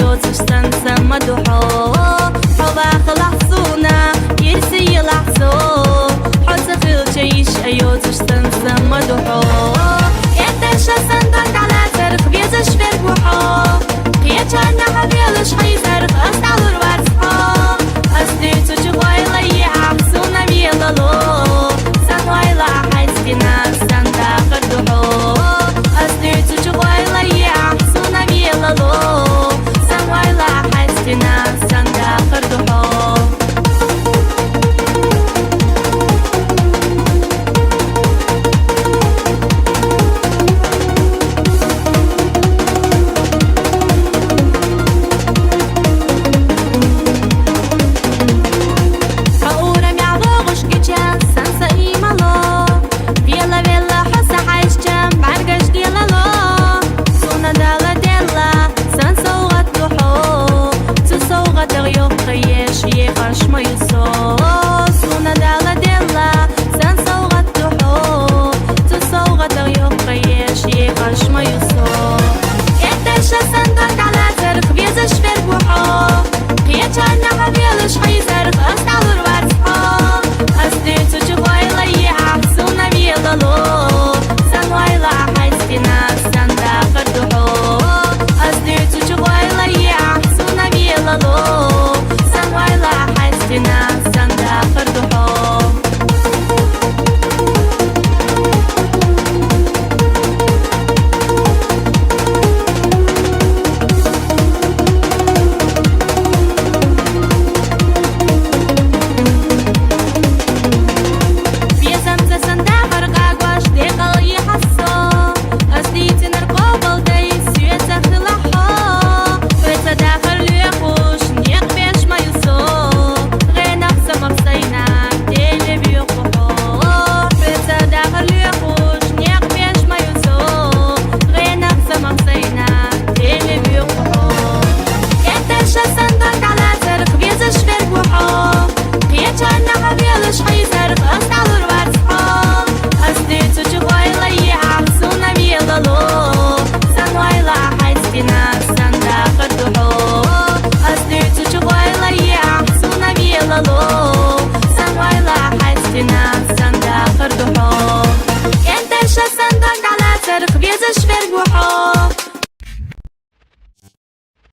يوزش سنسا مدحو حبا خلحصونا يرسي يلحصو حوز خيل شيش يوزش سنسا مدحو يتشا سندك على زرخ بيزش فربوحو قيتشانا حبيلش حيزرخ أستعلر وارسحو أستيتو جغوي لي عحصونا ميلالو سنويلا حيزكنا سندا خردوحو أستيتو جغوي لي عحصونا ميلالو سنويلا حيزكنا سندا خردوحو Sandang على زرق بيزش فرق وحو